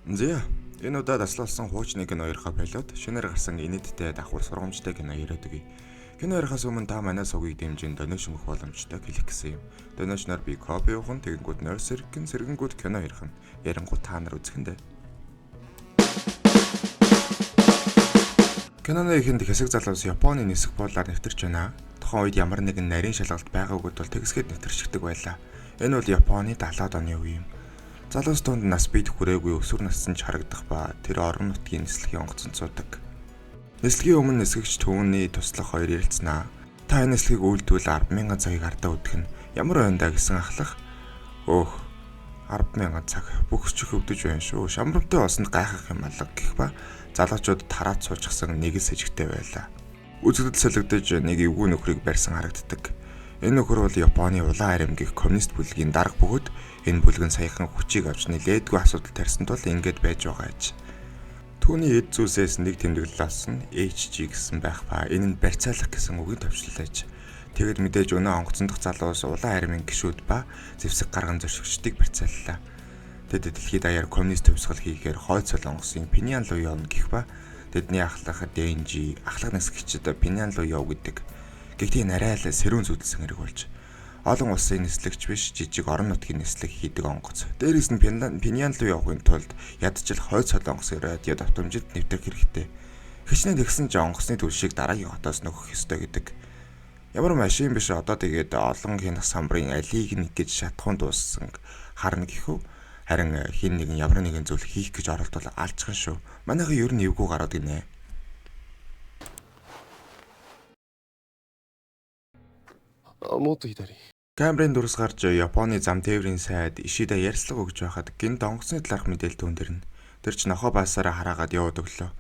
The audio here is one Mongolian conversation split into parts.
За энэ удаад аслуулсан хуучны кино 2-ын пилот шинээр гарсан инээдтэй давхар сургамжтай кино яриад өгье. Кино ярихаас өмнө та манай сувгийг дэмжин донешн өгөх боломжтой клик гэсэн юм. Донешноор би копи явухан тэгэнгүүт нойр сэргэнгүүд кино ярих нь ярангуут та нар үзэхэндээ. Киноны ихэнд хэсэг залуус Японы нисэх буулаар нэвтэрч байна. Тухайн үед ямар нэгэн нарийн шалгалт байгаагүй тул тэгсгэд нэвтэрчдэг байлаа. Энэ бол Японы 70-аад оны үе юм. Залуус тунд нас бид хүрээгүй өсвөр нассан ч харагдах ба тэр орон нутгийн нислэгийн онгоцонд суудаг. Нислэгийн өмнө нисгэгч төвний туслах хоёр ярилцсанаа. Та энэ нислэгийг үйлдвэл 10,000 цагийг ардаа үдэх нь ямар байна да гэсэн ахлах. Өөх 10,000 цаг бүх ч өвдөж байна шүү. Шамбартай усанд гайхах юм алга гэх ба залуучууд тараад суучихсан нэг л сэжигтэй байлаа. Үзэгдэл солигдож нэг эвгүй нөхрийг барьсан харагддаг. Энэ нөхөр бол Японы улаан аримгих коммунист бүлгийн дарга бөгөөд энэ бүлэг нь саяхан хүчийг авч нэлээдгүй асуудал тарьсан тул ингэж байж байгаа аж. Түүний эд зүйлсээс нэг тэмдэглэл авсан HG гэсэн байх ба энэ нь барьцаалах гэсэн үгийг товчлуулж. Тэгэд мэдээж өнөө онгоцон дахь залуус улаан аримын гишүүд ба зэвсэг гарган зоршигчдыг барьцааллаа. Тэд дэлхийд даяар коммунист төвсгөл хийхээр хойд солонгосын Пинян руу явна гэх ба тэдний ахлах Дэнжи ахлах нисгэгчид Пинян руу яв гэдэг. Гэхдээ энэ арай л сэрүүн зүудэлсэн хэрэг болж олон улсын нислэгч биш жижиг орон нутгийн нислэг хийдэг онгоц. Дээрээс нь Пинян руу явахын тулд ядчил хойд солонгос радио давтамжид нэвтрэх хэрэгтэй. Хичнээн тэгсэн ч онгоцны түлшийг дараагийн хотоос нөхөх ёстой гэдэг. Ямар машин биш одоо тэгээд олон хянах самбарын алийг нэг гэж шатхуун дууссан харна гэхүү. Харин хин нэгэн ямар нэгэн зүйл хийх гэж оролдвол алчхан шүү. Манайхаа ер нь эвгүй гараад гинэ. Камерын дурс гарч Японы зам тээврийн сайд Ишида ярьцлага өгж байхад гинт онгоцны талаарх мэдээлэл түүндэрнэ. Тэр ч нохоо баасаараа хараагаад яваад өглөө.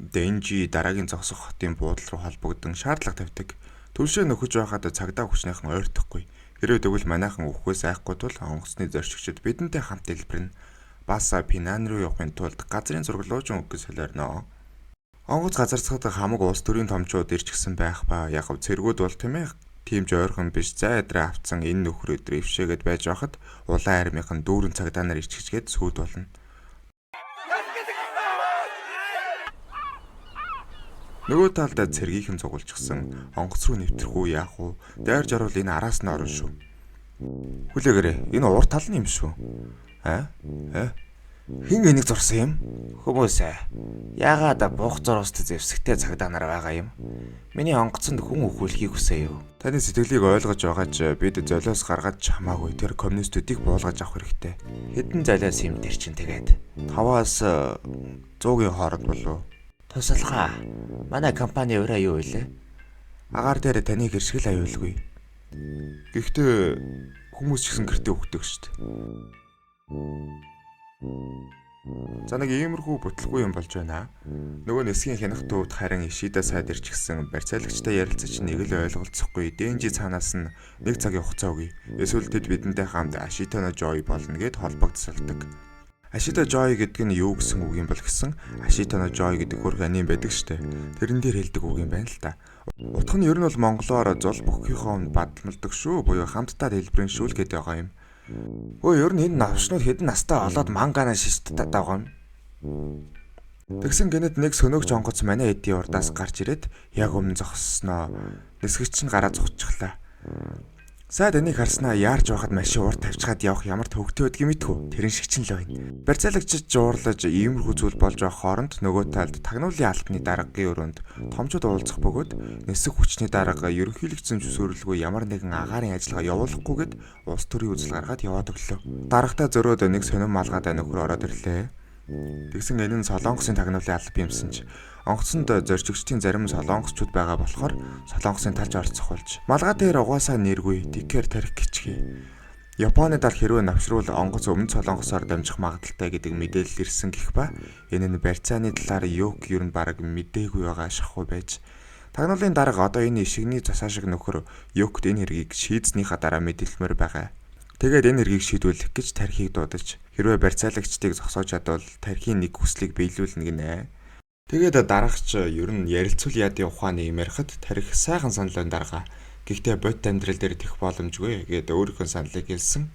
Дэнжи дараагийн зогсох хотын буудлын руу холбогдсон шаардлага тавьдаг. Түлшээ нөхөж байхад цагдаа хүчнийхэн ойртохгүй. Хэрвээ тэгвэл манайхан өвхөөс айхгүй тул онгоцны зорчигчид бидэнтэй хамт дэлбэрнэ. Бааса Пинан руу явахын тулд газрын зураг луужин өгөх солиорно. Онгоц газарцахад хамаг улс төрийн томчууд ирж гисэн байх ба яг цэргүүд бол тэмээ тиймж ойрхон биш зай адраа авцсан энэ нөхөр өдрөө ившээгээд байж байхад улаан армийнхан дүүрэн цагдаа нар ирчихгээд сүйд болно. Нөгөө талдаа цэргийнхэн цугулчихсан онгоц руу нэвтрэх үү яах вэ? Дайр жарвал энэ араас нь орно шүү. Хүлээгээрэй. Энэ урт тал нь юм шүү. Хин энийг зурсан юм? Хүмүүсээ. Яагаад буух зуруст зэвсэгтэй цагдаа нар байгаа юм? Миний онгоцонд хүн өхүүлхийг хүсэе юу? Таны сэтгэлийг ойлгож байгаа ч бид золиос гаргаж хамаагүй тэр коммунистуудыг буулгаж авах хэрэгтэй. Хэдэн золиос юм тэр чин тэгээд 5-аас 100-ийн хооронд болов. Тусалгаа. Манай компани өөрөө юу вэ? Агаар дээр таны гэршгэл аюулгүй. Гэхдээ хүмүүс ч гэсэн гэртээ өгдөг шүү дээ. За нэг иймэрхүү бүтлгүй юм болж байна. Нөгөө нисгийн хянах төвд харин Ишида сайд ирчихсэн барьцаалагчтай ярилцаж нэг л ойлголцохгүй. Дэнжи цаанаас нь нэг цагийн хугацаа өгье. Эсвэл тэд бидэнтэй хамт Ашитано Жой болно гэд холбогдсалдаг. Ашита Жой гэдэг нь юу гэсэн үг юм бол гэсэн Ашитано Жой гэдэг хөрг аним байдаг штэ. Тэрэн дээр хэлдэг үг юм байна л да. Утга нь ер нь бол монголоор зул бүхийнхөө бадламлдаг шүү. Буюу хамтдаа хэлбэрэн шүүл гэдэг байгаа юм. Ер нь энэ навшнууд хэдэн настай олоод мангана шиштэй байгаа юм. Тэгсэн гэнэт нэг сөнөөгч онгоц манай эдийн урдаас гарч ирээд яг өмнө зогссноо. Нисгэгч нь гараа зогсчихлаа. Сайд энийг харснаа яарч байхад машин урд тавьчихад явах ямар төвөгтэй байдгийг мэдхүү. Тэрэн шиг ч л байна. Барьцаалагчид жуурлаж иймэрхүү зүйл болж байгаа хооронд нөгөө талд тагнуулын алтны даргагийн өрөөнд томчууд уулзах бөгөөд нисэх хүчний дарга ерөнхийлөгчсөн зөвшөөрлгүй ямар нэгэн агаарын ажиллагаа явуулахгүйгээд улс төрийн үзэл гаргаад яваад өглөө. Дарагтаа зөрөөд нэг сонирн малгайд нөхөр ороод ирлээ. Тэгсэн энэ нь солонгосын тагнуулын алба юмсан ч онгоцонд зорчигчдын зарим солонгосчууд байгаа болохоор солонгосын талж орцох болж малгай дээр угаасаа нэргүй тикээр тарих гिचгий. Японы дарга хэрвээ навшруул онгоц өмнө солонгосоор дамжих магадaltaй гэдэг мэдээлэл ирсэн гэх ба энэ нь барьцааны талаар юг ер нь бараг мэдээгүй байгаа шахуу байж тагнуулын дарга одоо энэ ишигний засаа шиг нөхөр югт энэ хэргийг шийдснийхаа дараа мэдээлмээр байгаа. Тэгээд энэ хэргийг шийдвэрлэх гэж тархийг дуудаж хэрвээ барьцаалагчдыг зогсоож чадвал тархийн нэг хүслийг биелүүлнэ гинэ. Тэгээд дарагч ер нь ярилцвал яадын ухааны юм ярихад тарих сайхан саналын дарга. Гэхдээ бодит амьдрал дээр тех боломжгүй гэдэг өөрийнхөө саналыг хэлсэн.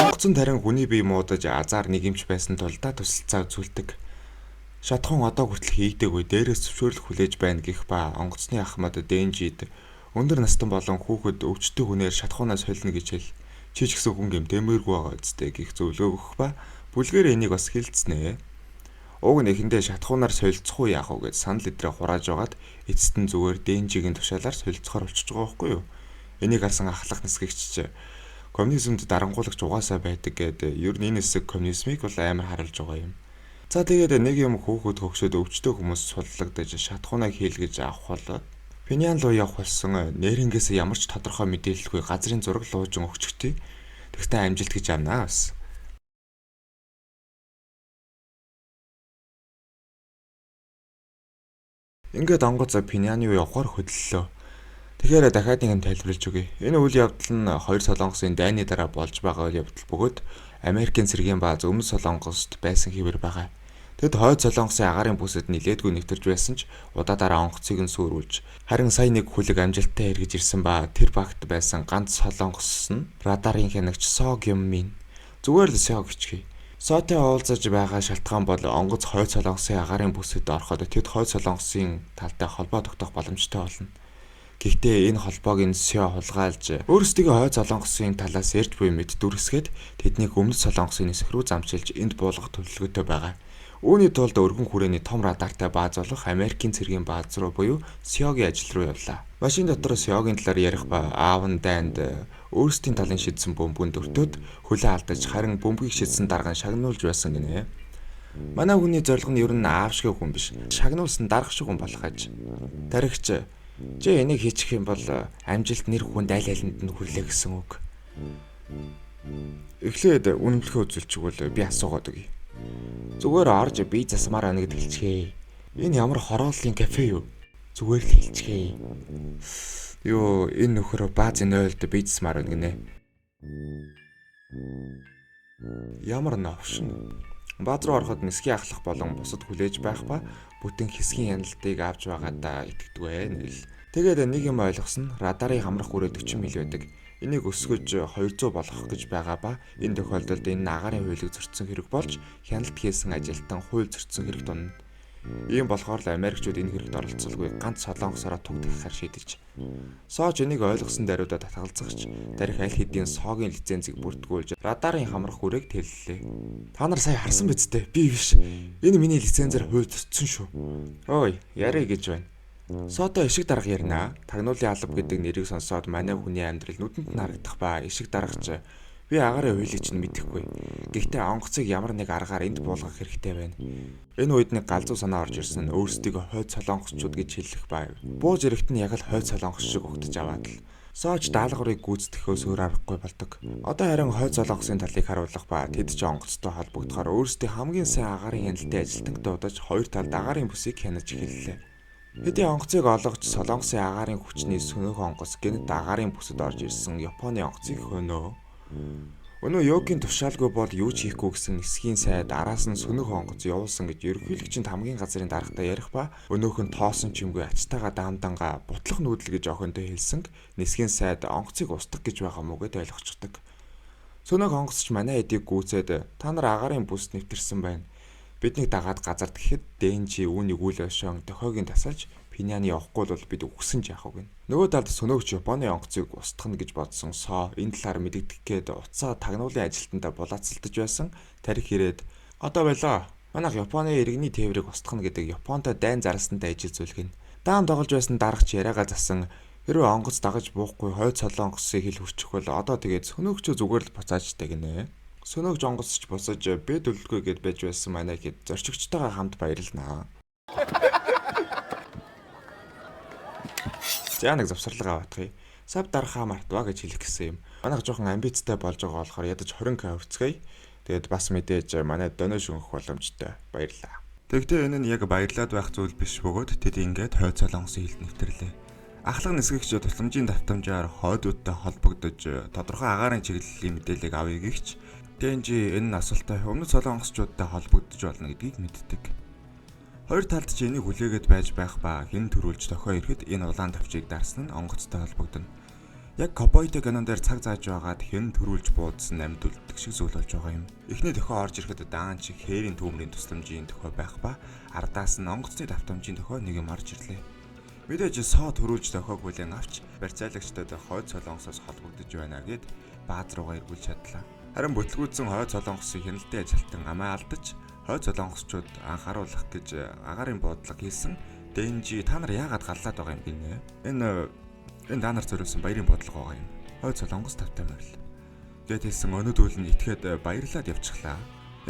Онгоцон тарин хүний бие муудаж азар нэгэмч байсан тул та тусалцаа үзүүлдэг. Шатхан одоо хүртэл хийдэггүй дээрээс зөвшөөрлөх хүлээж байна гэх ба онгоцны ахмад Дэнжид өндөр настан болон хүүхэд өвчтөй хүнээр шатхуунаас солино гэж хэл. Чи ч гэсэн хүн юм дэмэргүй байгаа үстэй гих зөвлөгөө өгөх ба бүлгээр энийг бас хэлцнэ. Уг нэхэндээ шатхуунаар солилцох уу яах вэ гэж санал идрээ хурааж байгаад эцэст нь зүгээр Дэнжигийн тушаалаар солилцохоор болчихж байгаа байхгүй юу? Энийг харсан ахлах нисгэгч коммунизмд дарангуулагч угаасаа байдаг гэдэг ер нь энэ хэсэг коммунизмыг бол амар харуулж байгаа юм. За тэгээд нэг юм хөөхөд хөгшөд өвчтөй хүмүүс суллагдаж шатхуунаа хийлгэж авах бол Пинян руу явах болсон нэрнгээс ямар ч тодорхой мэдээлэлгүй газрын зураг луужин өгчгтээ тэгтээ амжилт гэж амнаа бас. Ингээд онгоц Пиняны уу явахаар хөдлөлөө. Тэгэхээр дахиад нэг юм тайлбарлаж өгье. Энэ үйл явдал нь 2 Солонгосын дайны дараа болж байгаа үйл явдал бөгөөд Америкийн цэргийн бааз Өмнөд Солонгост байсан хэвээр байгаа. Тэгэд хойд Солонгосын агаарын бүсэд нилээдгүй нэвтэрж байсан ч удаадаараа онгоцыг нь сүрүүлж харин сая нэг хүлэг амжилттай эргэж ирсэн ба тэр багт байсан ганц Солонгос нь радарын хянагч Со Гёммин зүгээр л Со гэчхий. Сотой уулзаж байгаа шалтгаан бол онгоц хойд Солонгосын агаарын бүсэд ороход тэд хойд Солонгосын талтай холбоо тогтоох боломжтой болно. Гэхдээ энэ холбоог нь Сё хулгайлж өөрсдөө хойд Солонгосын талаас ярьж буй мэд дүрсгээд тэднийг Өмнөд Солонгосын нисэх рүү замчилж энд буулгах төлөвлөгөөтэй байгаа. Үүний тулд өргөн хүрээний том радартай бааз болох Америкийн цэргийн бааз руу буюу Сёгийн ажил руу явлаа. Машин дотор Сёгийн талаар ярих ба аав нь дайнд өөрсдийн талын шидсэн бөмбөнд өртөөд хөлөө алдаж харин бөмбөгийг шидсэн дарга шагнуулж байсан гинэ. Манай хүний зорилго нь ер нь аав шиг хүн биш. Шагнуулсан дарга шиг хүн болох аж. Тархич чи энийг хийчих юм бол амжилт нэр хүнд аль алинд нь хүрлээ гэсэн үг. Эхлээд үнэмлэхээ үзүүлчихвэл би асуугаад өгье. Зүгээр орж би засмаар байна гэдг хэлчихээ. Энэ ямар хорооллын кафе юу? Зүгээр л хэлчихээ. Йоо, энэ нөхөр баазын ойлд би засмаар байна гинэ. Ямар новшин. Бааз руу ороход нисхий ахлах болон бусад хүлээж байх ба бүтэн хэсгийн хяналтыг авч байгаадаа итгэдэг байл. Тэгээд нэг юм ойлгосон радарын хамрах хүрээ 40 миль байдаг. Энийг өсгөж 200 болгох гэж байгаа ба энэ тохиолдолд энэ агаарын хуулийг зөрчсөн хэрэг болж хяналт хийсэн ажилтан хууль зөрчсөн хэрэг тунна. Ийм болохоор л Америкчууд энэ хэрэгт оролцуулгүй ганц Солонгосоор туг дахихаар шийдэж. Сооч энийг ойлгосон даруйдаа татгалзагч дарих аль хэдийн Соогийн лицензийг бүртгүүлж радарын хамрах хүрээг тэллээ. Та нар сая харсан биз дээ? Би биш. Энэ миний лицензээр хууль зөрчсөн шүү. Ой, ярэ гэж байна. Сото ишиг дарга ярина. Тагнуулын алба гэдэг нэрийг сонсоод манай хүний амьдрал нүдэнд нь харагдах ба ишиг даргач би агаарын хуулийг ч мэдэхгүй. Гэхдээ онгоцыг ямар нэг аргаар энд буулгах хэрэгтэй байна. Энэ үед нэг галзуу санаа орж ирсэн нь өөрсдийгөө хойд солонгосчууд гэж хэлэх байв. Бууж ирэхэд нь яг л хойд солонгос шиг угтаж аваад л. Сооч даалгаврыг гүйцэтгэхөөс өөр аргагүй болдог. Одоо харин хойд солонгосын талыг харуулах ба тэд ч онгоцтой холбогдохоор өөрсдийн хамгийн сайн агаарын хяналтын ажилтнаг дуудаж хоёр талд агаарын бүсийг хянаж эхэллээ. Хэдийн онгоцыг олгож Солонгосын агаарын хүчний сөнөөх онгоц гэнэт агаарын бүсэд орж ирсэн Японы онгоцыг хөнөө. Өнөө Йогийн тушаалгүй бол юу ч хийхгүй гэсэн нисхийн сайд араас нь сөнөөх онгоц явуулсан гэж ерөнхийлөгчийн хамгийн газрын даргатай ярих ба өнөөх нь тоосон чимгүй ачтайгаа даамдангаа бутлах нүүдэл гэж охиндоо хэлсэн нисхийн сайд онгоцыг устгах гэж байгаа мó гэд ойлгочдөг. Сөнөөх онгоцч манай эдийг гүйцээд та нар агаарын бүс нэвтэрсэн байна. Бидний дагаад газар гэхэд Дэнжи үүнийг үйл өшөөн тохиогийн тасалж Пиняны явахгүй бол бид үгсэн ч яах вэ? Нөгөө талд сөнөөгч Японы онгоцыг устгах гэж бодсон Со энэ талаар мэдэгдэх гээд уцаа тагнуулын ажилтнаа булаацалдаж байсан. Тарих ирээд одоо байлаа. Манайх Японы иргэний тээврийг устгах гэдэг Японтой дайн зарсантай ижил зүйлг нь. Даам доголж байсан даргач яриагаа засан хэрвээ онгоц дагаж буухгүй хойд солонгосыг хил хүрчих бол одоо тэгээд сөнөөгчөө зүгээр л буцаажтай гинэ. Сөнөөгч онгоцч босож бэ төлөлгүй гэд байж байсан манай хэд зорчигчтойгоо хамт баярлнаа. За нэг завсарлага аваатгая. Сав дарахаа мартваа гэж хэлэх гэсэн юм. Манайх жоохон амбицтай болж байгаа болохоор ядаж 20k өрцгөе. Тэгээд бас мэдээж манай доношн өгөх боломжтой. Баярлалаа. Тэгвэл энэ нь яг баярлаад байх зүйл биш бөгөөд тэд ингээд хойд солонгосын хилд нэвтрлээ. Ахлах нисгэгч тусламжийн давтамжаар хойдуудтай холбогдож тодорхой агаарын чиглэлийн мэдээллийг авъя гэгч Дэнжи энэ асуултаа өмнөд солонгосчуудтай холбогдож болно гэдгийг мэддэг. Хоёр талд ч энийг хүлээгээд байж байх ба хэн төрүүлж тохио ирэхэд энэ улаан тавчийг дарсан нь онгоцтой холбогдно. Яг Cowboy-тэй кинон дээр цаг зааж байгаад хэн төрүүлж буудсан амьд үлддэг шиг зүйл болж байгаа юм. Эхний дөхөө орж ирэхэд даан чиг хээрийн түүмрийн тусламжийн дөхөө байх ба ардаас нь онгоцны давтамжийн дөхөө нэг юм орж ирлээ. Мэдээж соо төрүүлж дөхөөг хүлээн авч барьцаалагчдад хойд солонгосоос холбогдож байна гэд бааз руугаа эргүүлж чадлаа. Харин бүтлгүүдсэн хойд солонгосын хяналтын ажилтан амаа алдаж хойд солонгосчууд анхааруулах гэж агаарын буудлага хийсэн. Дэнжи та нар яагаад галлаад байгаа юм гинэ? Энэ та нар зориулсан баярын бодлого байгаа юм. Хойд солонгос тавтай морил. Гэт хэлсэн өнөдөл нь итгээд баярлаад явчихлаа.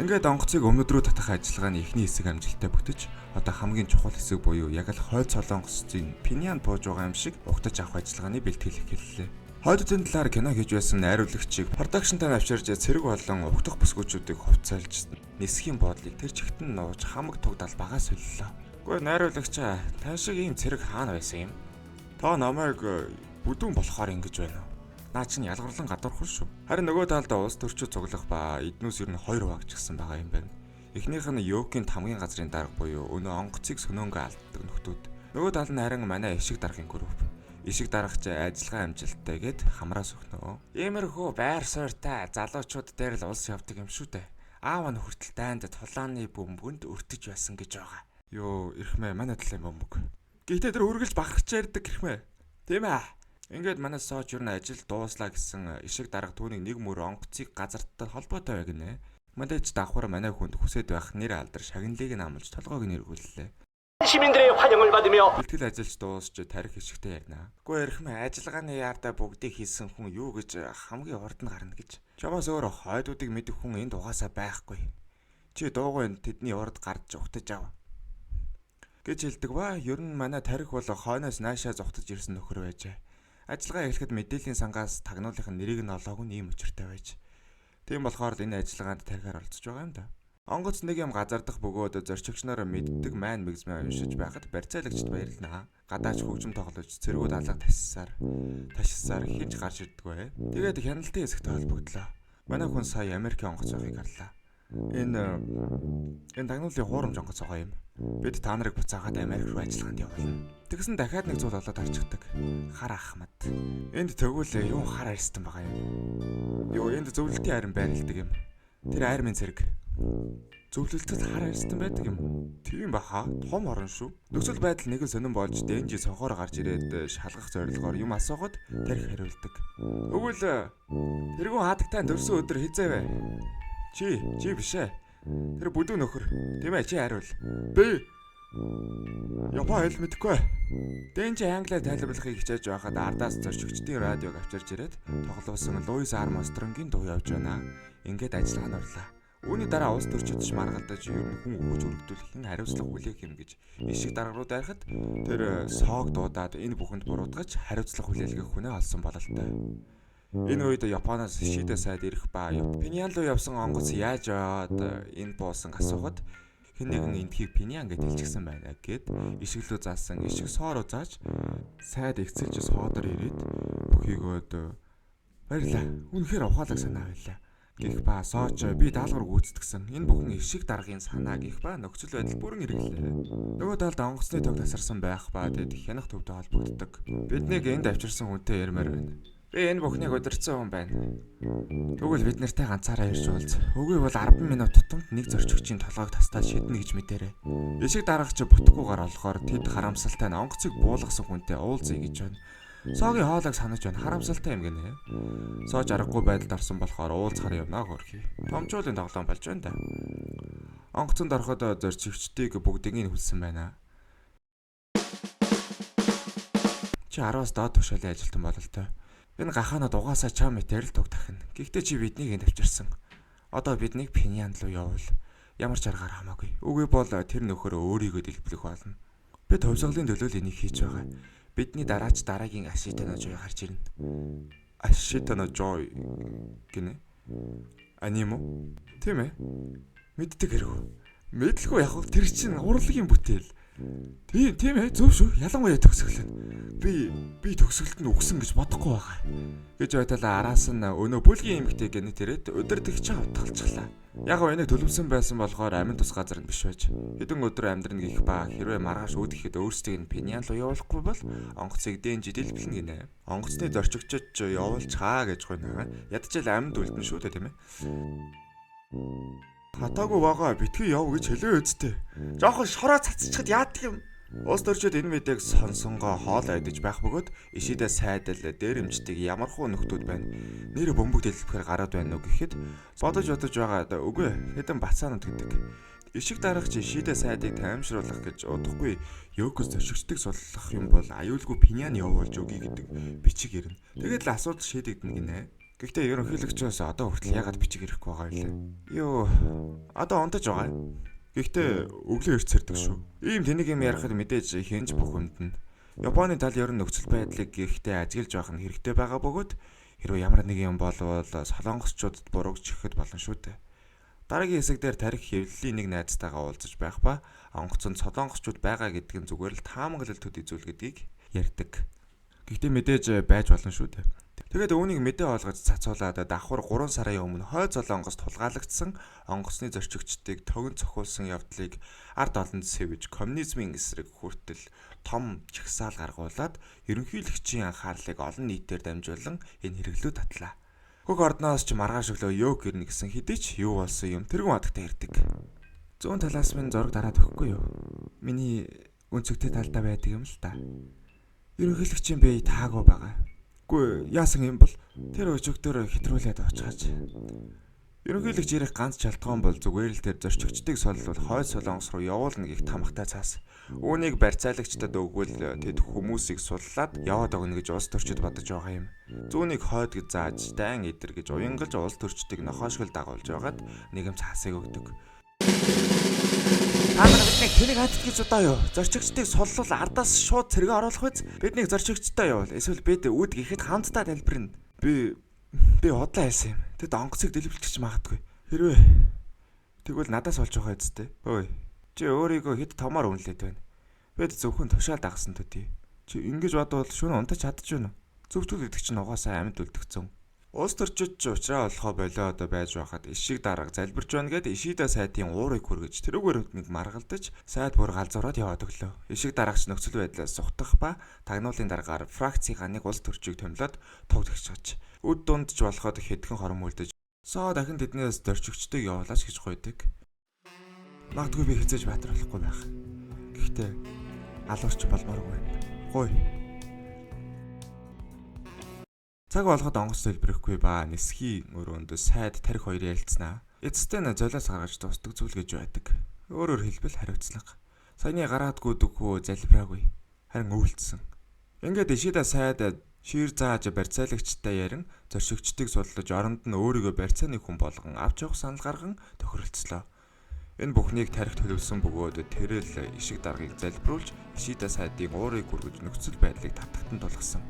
Ингээд онгоцыг өмнөд рүү татах ажиллагааны эхний хэсэг амжилттай бүтэж одоо хамгийн чухал хэсэг буюу яг л хойд солонгосын Пинянд бууж байгаа юм шиг угтаж авах ажиллагааны бэлтгэл эхэллээ. Хойдын талаар кино хийж байсан найруулагчийг продакшнтай авчирж цэрэг болон угтах бүсгүүчүүдийг хувьцаалж нисхийн буудлыг тэр чигтэн нууж хамаг тугдал багаа солилоо. Гэхдээ найруулагчаа та шиг ийм цэрэг хаана байсан юм? Та намайг бүдүүн болохоор ингэж байна уу? Наа чинь ялгарлан гадуурхал шүү. Харин нөгөө талдаа улс төрчид цуглах ба эднүүс ер нь 2 багчсан байгаа юм байна. Эхнийх нь Йокийн тамгын газрын дарга буюу өнөө онгоцыг сөнөөнгө алддаг нөхдүүд. Нөгөө тал нь харин манай ишиг даргын групп. Ишиг даргач ажиллагаа амжилттай гэд хамраас өгнөө. Иймэрхүү байр суурьтай залуучууд дээр л улс явдаг юм шүү дээ. Аав нь хүртэл дайнд тулааны бөмбөгөнд өртөж байсан гэж байгаа. Йоо, ирхмээ манай талын бөмбөг. Гэхдээ тэр үргэлж бахарч ярьдаг ирхмээ. Тийм ээ. Ингээд манай сооч юу н ажил дууслаа гэсэн ишиг дарга түүнийг нэг мөр онгоцыг газарттай холбоотой байг нэ. Мэдээж давхар манай хүнд хүсэд байх нэр алдар шагналыг нь амлж толгойг нь эргүүллээ. 시민들의 환영을 받으며 бэлтгэл ажиллаж дуусч тарих хишгтэй ярина. Үгүй ярихмаа ажиллагааны яарда бүгдийг хийсэн хүн юу гэж хамгийн урд нь гарна гэж. Чамаас өөр хойдуудыг мэдэх хүн энд угаасаа байхгүй. Чи дуугүй тэдний урд гарч угтаж ав. Гэж хэлдэг ба ер нь манай тарих бол хойноос наашаа зугтаж ирсэн нөхөр байжээ. Ажиллагаа эхлэхэд мэдээллийн сангаас тагнуулынхын нэрийг нь олоогүй ийм учиртай байж. Тийм болохоор энэ ажиллагаанд тарихаар оролцож байгаа юм да. Онгоц нэг юм газардах бөгөөд зорчигч нар мэддэг майн мэгзмээ уншиж байхад барьцаалагчд баярлнаа. Гадаач хөгжим тоглож цэргүүд алга ташсаар хинж гарч ирдэггүй. Тэгээд хяналтын хэсэгт холбогдлоо. Манай хүн сая Америкийн онгоц авахыг харлаа. Энэ тагнуулын хуурамч онгоц байгаа юм. Бид та нарыг буцаагаад Америк руу ажиллаханд явуулна. Тэгсэн дахиад нэг зүйл олоод арчихдаг. Хар ахмад. Энд тэгвэл юу хар арьстан байгаа юм. Юу энд зөвлөлтийн арин байрладаг юм. Тэр армийн зэрэг. Зөвлөлтөд хар арьстан байдаг юм. Тийм баха. Том орон шүү. Нөхцөл байдал нэг л сонирн болж Дэнжи цонхоор гарч ирээд шалгах зорилгоор юм асуугаад тарих хариулдаг. Өгвөл тэргүй хатагтай дөрсөн өдөр хизээ вэ? Чи биш ээ. Тэр бүдүүн нөхөр. Тийм ээ чи хариул. Би Япон хэл мэдэхгүй. Дэнжи англиар тайлбарлахыг хичээж байхад ардаас зорчигчдын радиог авчирж ирээд тоглосон Луис Армстронгийн дуу явж байна. Ингээд ажиллагаа нь орлоо. Үүний дараа улс төрчидч маргалдаж ер нь хүн өгөөж өргөдүүлэх хариуцлага хүлээх юм гэж ишиг дарга руу дайрахад тэр соог дуудаад энэ бүхэнд буруутгаж хариуцлага хүлээлгэх хүнээ олсон бололтой. Энэ үед Японоос шидэ сайд ирэх ба Пинян руу явсан онгоц яаж яваад энэ буусан асуухад хэн нэгэн эндхийг Пинян гэж хэлчихсэн байна гэд ишиглүү заасан ишиг соороо зааж сайд эцэлж соодор ирээд бүхийгөөд баярлаа. Үнэхээр ухаалаг санаа байлаа. Гэх ба сооч би даалгавар гүйцэтгсэн. Энэ бүхэн ишиг даргын санаа гэх ба нөхцөл байдал бүрэн хэрэглээ. Нөгөө талд онгоцны тог тасарсан байх ба тэд хянах төвтэй холбогддог. Биднийг энд авчирсан хүнтэй ярмаар байна. Би энэ бүхнийг удирдсан хүн байна. Тэгвэл бид нартай ганцаараа ирж уулз. Үгүй бол 10 минут тутамд нэг зорчигчийн толгойг тастаад шиднэ гэж мэдээрэй. Ишиг даргач бүтггүйгээр болохоор тэд харамсалтай нь онгоцыг буулгасан хүнтэй уулзъя гэж байна. Соогийн хоолойг санаж байна. Харамсалтай юм гинэ. Сооч аргагүй байдалд орсон болохоор уулзахаар явнаа хөрхий. Томчуулын тоглоом болж байна да. Онгоцонд ороход зорчигчдыг бүгдийг нь хүлсэн байна. Чи 10-аас доод тушаалын ажилтан бололтой. Энэ гахаанууд угаасаа чам мэтэр л туг тахна. Гэхдээ чи биднийг энд авчирсан. Одоо биднийг Пинян руу явуул. Ямар ч аргаар хамаагүй. Үгүй бол тэр нөхөр өөрийгөө дэлбэлэх болно. Би төвсгөлийн төлөө энийг хийж байгаа. Бидний дараач дараагийн Ашитано Жой гарч ирнэ. Ашитано Жой гинэ. Аним уу? Тийм ээ. Мэддэг хэрэг. Мэдлэхгүй яг тэр чинь урлагийн бүтээл. Тийм ээ, зөв шүү. Ялангуяа төгсгөл. Би төгсгөлд нь үгсэн гэж бодохгүй байгаа. Гэж байталаа араас нь өнөө бүлгийн эмэгтэй гэнэ тэрэд удирдахч хавтгалцглаа. Яг гоо энийг төлөвсөн байсан болохоор амин тус газар нь биш байж. Хэдэн өдөр амьдрын гих ба хэрвээ маргааш үүдгэхэд өөрсдийг нь пениан руу явуулахгүй бол онгоцыг дэнж дэлбэлнэ гинэ. Онгоцны зорчигчд явуулж хаа гэж гойно. Ядчил амьд үлдэн шүү дээ тийм ээ. Хатаагүй байгаа битгий яв гэж хэлээ үсттэй. Жохон шороо цацчихад яадаг юм. Улс төрчид энэ мэдээг сонсонгоо хоол айдаж байх бөгөөд ишидэ сайдал дээрэмчдэг ямархуу нөхдүүд байна. Нэр бөмбөг дэлбэхээр гараад байна уу гэхэд бодож байгаа үгүй хэдэн бацаанууд гэдэг. Ишиг дарагч ишидэ сайдыг таймшруулах гэж удахгүй Йокос зөрчигчдийг суллах юм бол аюулгүй пениан явуулж өгье гэдэг бичиг ирнэ. Тэгээд л асуудал шийдэгдэнэ гинэ. Гэхдээ ерөнхийлөгчөөс одоо хүртэл ягаад бичиг ирэхгүй байгаа юм бэ? Йоо, одоо онтож байгаа. Гэхдээ өглөө эрт сэрдэг шүү. Ийм тэнийг юм ярихад мэдээж хинж бүх юмд нь. Японы тал ерөн нөхцөл байдлыг гэхдээ ажиглаж байх нь хэрэгтэй байгаа бөгөөд хэрвээ ямар нэг юм болвол солонгосчуудад буруугч ихэд болно шүү дээ. Дараагийн хэсэг дээр тарих хэвлэлийн нэг найзтайгаа уулзаж байх ба онгоцонд солонгосчууд байгаа гэдг нь зүгээр л таамаглал төд үзүүл гэдгийг ярьдаг. Гэхдээ мэдээж байж болно шүү дээ. Тэгээд үүнийг мэдээ олгож цацуулаад давхар 3 сарын өмнө хойд солонгост тулгаалагдсан онгоцны зорчигчдыг тогон цохиулсан явдлыг ард олонд сэвэж коммунизмын эсрэг хүртэл том чагсаал гаргуулад ерөнхийлөгчийн анхаарлыг олон нийтээр дамжуулан энэ хэрэглүү татлаа. Хөх ордноос ч маргааш өглөө ёг ирнэ гэсэн хэдий ч юу болсон юм тэргүүн адагтай ирдэг. Зүүн талаас минь зураг дараад өгөхгүй юу? Миний өнцөгтэй талдаа байдаг юм л та. Ерөнхийлөгчийн бие таагүй байгаа. Үгүй яасан юм бол тэр өчигдөр хэтрүүлээд очихаач. Ерөнхийлөгч ирэх ганц шалтгаан бол зүгээр л тэр зорчигчдыг солилвол хойд солонгос руу явуулна гэх тамхтай цаас. Үүнийг барьцаалагчдад өгвөл тэд хүмүүсийг суллаад яваад өгнө гэж улс төрчид бодож байгаа юм. Зүүнийг хойд гэж зааж дайн идэр гэж уянгалж улс төрчдийг нохоошгол дагуулж байгаад нэгэн цаасыг өгдөг. Та нар биднийг тэрийг хатд гэж удаа юу? Зорчигчдыг суллал ардаас шууд цэрэг оруулах биз? Биднийг зорчигчтай явуул. Эсвэл бид үүд гэхэд хамтдаа дэлбэрнэ. Би удлаа хэлсэн юм. Тэд онгоцыг дэлбэлчих магадгүй. Хэрвээ тэгвэл надаас олж байгаа үсттэй. Ой. Чи өөрийгөө хэд томоор үнэлээд байна. Бид зөвхөн тушаал дагсан төдий. Чи ингэж бодвол шөнө унтаж чадчих нь. Зөвчүүл гэдэг чинь угаасаа амьд үлдгэцэн. Улс төрчид ч уучраа болохоо болоод байж байхад ишиг дарга залбирч байна гэд ишидэ сайтын уурыг хүргэж тэрүүгээр нэг маргалдаж сайд бүр галзуураад яваад өглөө. Ишиг дарагч нөхцөл байдлаас сухтах ба тагнуулын дараагаар фракцийнхаа нэг улс төрчийг томилоод туг тагчаач. Үд дунд ч болоход хэдхэн хором үлдэж соо дахин тэднээс зорчигчдыг явуулаач гэж гуйдаг. Магадгүй би хэзээж баатар болохгүй байх. Гэхдээ алуурч болмооргүй. Гуй. Цаг болгоод онгоц дэлбэрэхгүй ба нисхийн өрөөнд сайд тарих хоёр ялцснаа. Эцэстээ нь золиос гаргаж дуустдаг зүйл гэж байдаг. Өөрөөр хэлбэл хариуцлага. Саяны гараадгүй дөхөө залбираагүй. Харин өвөлдсөн. Ингээд ишидэ сайд шир зааж барьцаалагчтай ярин зорчигчдыг суллаж оронд нь өөрийгөө барьцааны хүн болгон авч явах санал гарган тохиролцлоо. Энэ бүхнийг тарих төлөвлөсөн бөгөөд тэрэл ишиг даргаыг залбируулж ишидэ сайдын уурыг хүргэж нөхцөл байдлыг татагтан тулгасан.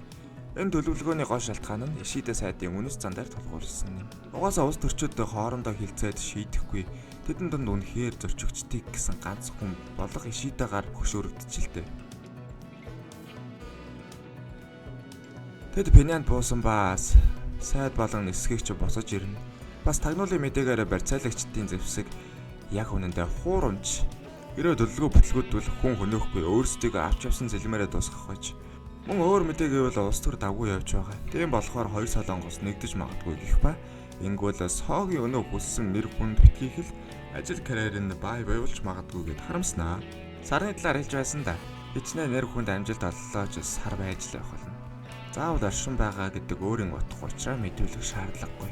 Энэ төлөвлөгөөний гол шалтгаан нь ишидэ сайдын үнэс зангаар тулгуурласан юм. Угаасаа улс төрчид хоорондоо хилцээд шийдэхгүй тэдэн дунд үнэхээр зорчигчдыг гэсэн ганц хүн болох ишидэгаар хөшөөрөгдчихлээ. Тэд пенианд буусан баас сайд болон нисгэгч босож ирнэ. Бас тагнуулын мэдээгээр барьцаалагчдын зэвсэг яг үнэндээ хуурамч. Гэрээ төлөвлөгөө бүтлгүүдвэл хүн хөнөөхгүй өөрсдөө авч явсан зэлмээрээ дуусгах байж. Мөн өөр мэдээ гэвэл улс төр давгүй явж байгаа. Тийм болохоор хоёр солонгос нэгдэж магадгүй гэх ба ингүүл соогийн өнөө хүссэн нэр хүнд битгийх л ажил карьер нь бай байвалж магадгүй гэд харамснаа. Сарны талаар хэлж байсан да. Хичнээн нэр хүнд амжилт оллоо ч сар байж л явах болно. Заавал оршин байгаа гэдэг өөрийн утга учраа мэдүүлэх шаардлагагүй.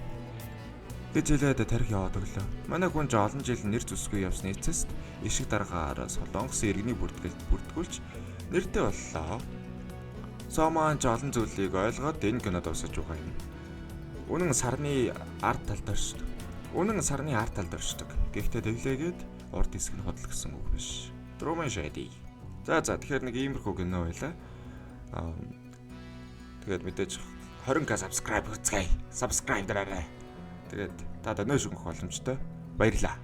Гэж хэлээд тарих яваад өглөө. Манай хүн ч олон жил нэр зүсгүй явсны эцэст ишиг дараагаар солонгосын иргэний бүртгүүлж нэртэй боллоо. Соман ч олон зүйлийг ойлгоод энэ кинод усаж байгаа юм. Үнэн сарны ард талд оршдог. Гэхдээ тэглээгээд урд хэсэг нь хотлох гэсэн үг биш. Truman Shady. За тэгэхээр нэг иймэрхүү кино байлаа. Тэгээд мэдээж 20k subscribe хийцгээе. Subscribe дараарай. Тэгээд та донёшн өгөх боломжтой. Баярлаа.